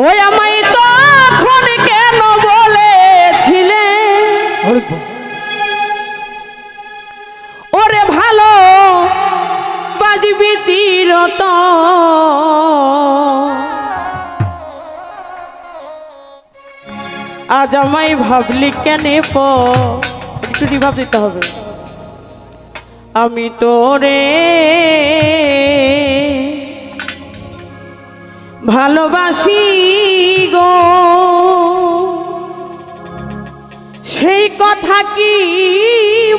ওই আমায় তখন কেন বলেছিলে ওরে ভালো বাজবি চিরতন, আজ আমায় ভাবলি কেন? একটু রিভাব দিতে হবে। আমি তোরে ভালোবাসি গো, সেই কথা কি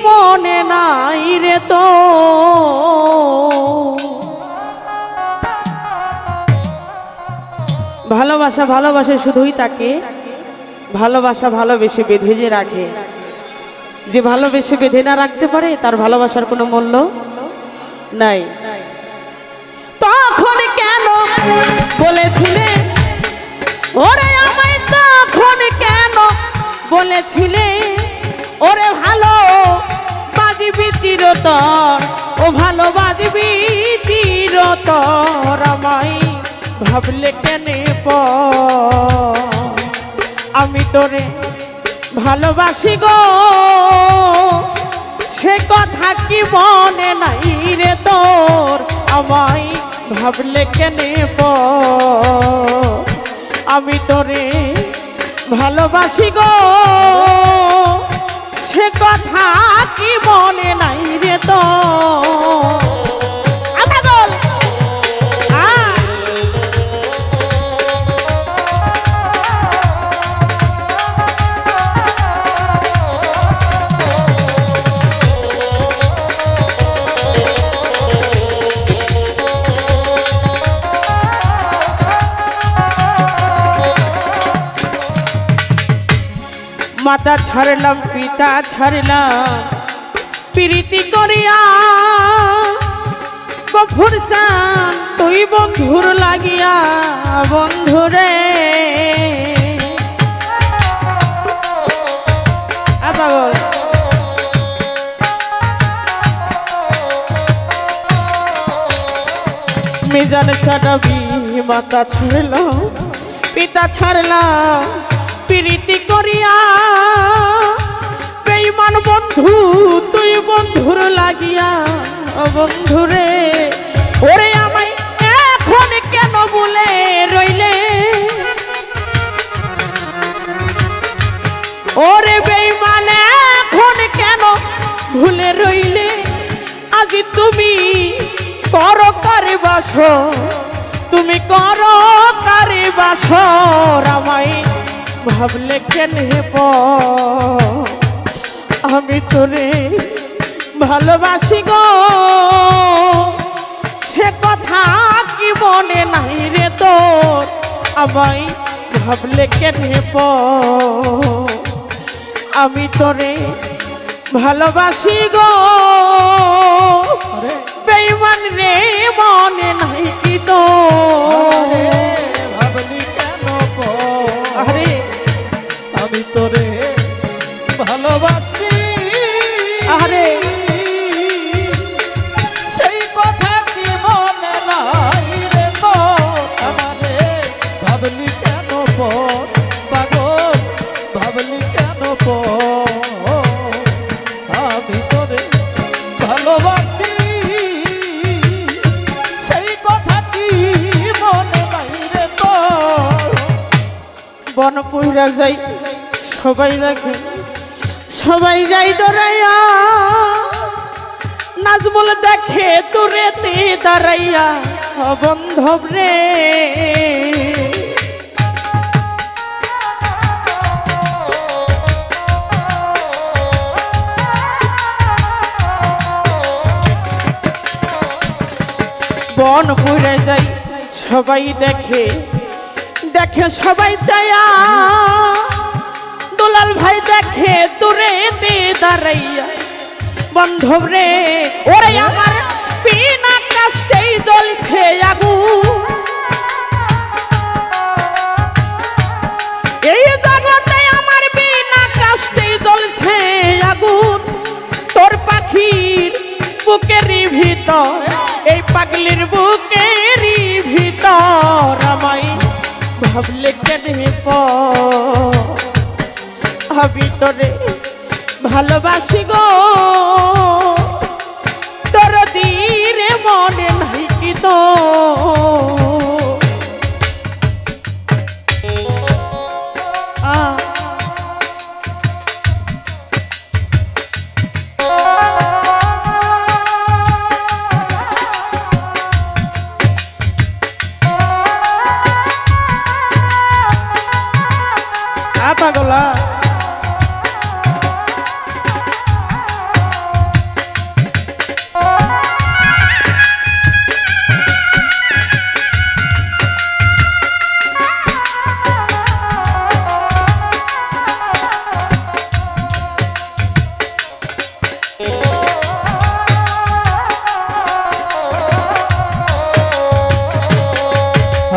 মনে নাই রে তো? ভালোবাসা ভালোবাসে শুধুই তাকে ভালোবাসা ভালোবেসে বেঁধে যে রাখে। যে ভালোবেসে বেঁধে না রাখতে পারে তার ভালোবাসার কোনো মূল্য নাই। তখন কেন বলেছিলে ওরে আমায়, তখন কেন বলেছিলে ওরে ভালো বাজবি চিরতর, ও ভালো বাজবি চিরতর, আমায় ভাবলে কেন আমি তোরে ভালোবাসি গো, সে কথা কি মনে নাই রে তোর? আমায় ভাবলে কেন আমি তোরে ভালোবাসি গো, সে কথা কি মনে নাই রে তোর? মাতা ছাড়লাম পিতা ছাড়লাম প্রীতি করিয়া, গফুরসান তুই বন্ধুর লাগিয়া বন্ধুরে। মিজান সাডাবি মাতা ছাড়লাম পিতা ছাড়লাম প্রীতি করিয়া, বেঈমান বন্ধু তুই বন্ধুর লাগিয়া বন্ধুরে। ওরে আমায় এখন কেন বলে রইলে ওরে বেঈমান, এখন কেন ভুলে রইলে? আজ তুমি করো কারে বাসর, তুমি করো কারে বাসর, আমায় ভাবলে কেন আমি তোরে ভালোবাসি গো, সে কথা কি মনে নাই রে তোর? আমায় ভাবলে কেন আমি তোরে ভালোবাসি গো, বেঈমান রে মনে নাই কি তোর? ভাবলি কেন আরে আমি তোরে ভালোবাসি, আরে সেই কথা কি মনে নাই রে তোর? আমারে ভাবলি কেন পাগল, ভাবলি কেন আমি তোরে ভালোবাসি, সেই কথা কি মনে নাই রে তোর? বনপুরা যাই সবাই দেখে, সবাই যাই দৌড়াইয়া, নাজমুল দেখে দূরেতে দাঁড়াইয়া বন্ধব রে। বনপুরে যাই সবাই দেখে, দেখে সবাই চায়া, দুলাল ভাই দেখে দূরেতে দাঁড়াইয়া বন্ধব রে। ওরে আমার বিনা কষ্টেই জ্বলছে আগুন, এই জগতে আমার বিনা কষ্টেই জ্বলছে আগুন, তোর পাখির বুকের ভিতর, এই পাগলির বুকের ভিতর, আমায় ভাবলে কেন আমি তোরে ভালোবাসি গো তোর দিরে মনে নাই কি তো পাগলা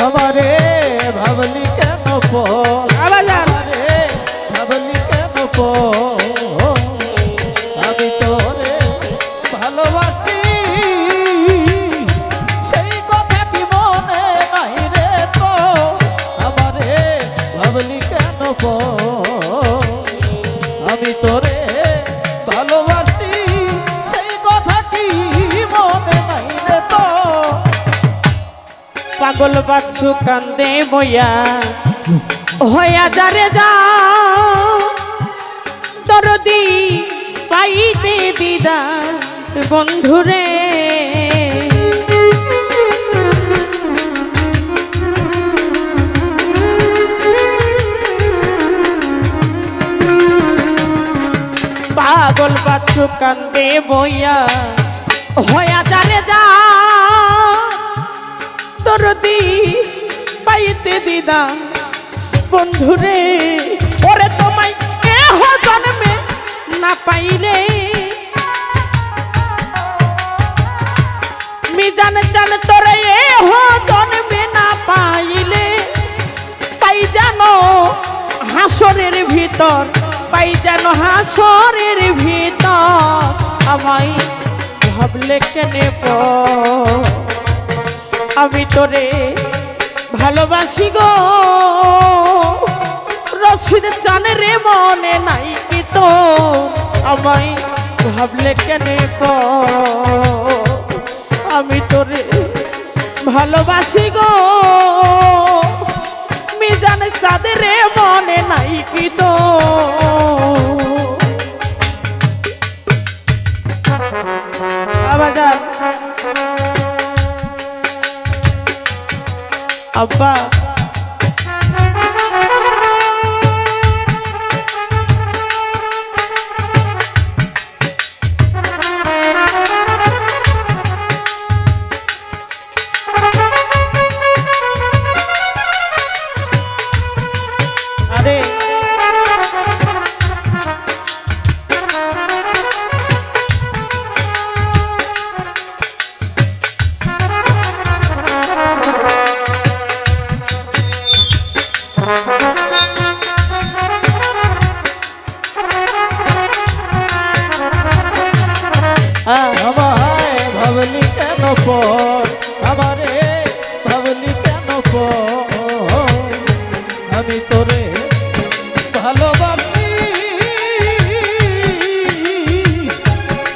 আমারে ভাবলি কেন ভাবলি কেন আমি তোরে ভালোবাসি সেই কথা কি মনে নাই রে তো আমারে ভাবলি কেন আমি তোরে ভালোবাসি সেই কথা কি মনে নাই রে তো পাগল বাচ্চু কান্দে বইয়া হইয়া যারে যা দরদি পাইতে দিদার বন্ধুরে পাগল বাচ্চু কান্দে বইয়া হইয়া যারে যা দরদি পাইতে দিদা বন্ধুরে ওরে তোমায় কেহ জন্মে না পাইলে মিজান জান তোরে এহ জন্মে না পাইলে পাই জানো হাসরের ভিতর পাই জানো হাসরের ভিতর আমায় ভাবলে কেনে আমি তোরে ভালোবাসি গো রশিদ চান রে মনে নাই কি তো আমায় ভাবলে কেন আমি তোরে ভালোবাসি গো মিজান চাঁদ রে মনে নাই কি তো আবাজান আব্বা আরে আমায় ভাবলি কেন আমারে ভাবলি কেন আমি তোরে ভালোবাসি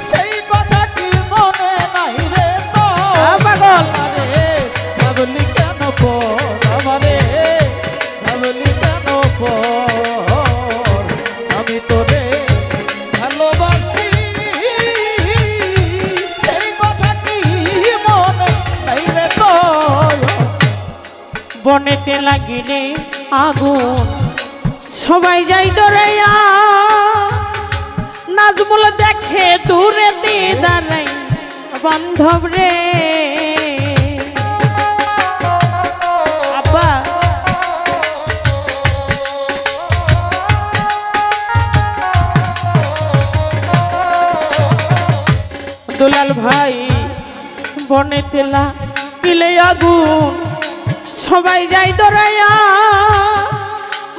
সেই কথা কি মনে নাই রে তো পাগল আমারে ভাবলি কেন আমারে ভাবলি কেন আমি তোরে ভালোবাসি বনেতে লাগিলে আগুন সবাই যাই ডরাইয়া নাজমুল দেখে দূরে দিয়ে দাঁড়াই বান্ধব রে আব্বা দুলাল ভাই বনেতে লাগিলে আগুন সবাই যাই দরাইয়া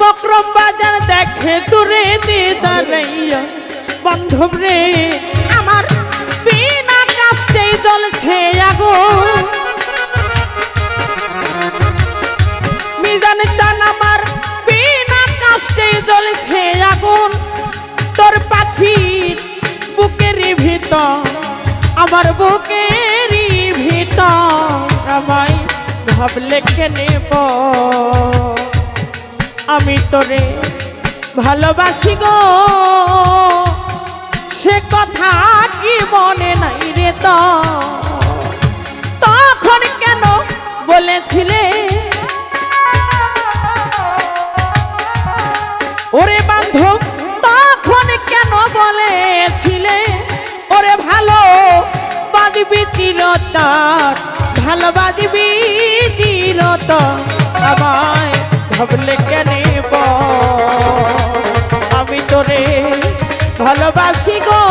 বক্রম বাজার দেখে দূরে দিয়ে দাঁড়াইয়া বান্ধব রে আমার বিনা কাষ্টেই জ্বলছে আগুন মিজান চান ভিতর আমার বুকেরই ভিতর আমায় ভাবলে কেনেব আমি তোরে ভালোবাসি গো সে কথা কি মনে নাই রে তো তখন কেন বলেছিলে ওরে বান্ধব তখন কেন বলেছিলে ওরে ভালো বাজবি চিরতর ভালো বাজবি চিরতর আমায় ভাবলে কেনেব আমি তোরে ভালোবাসি গো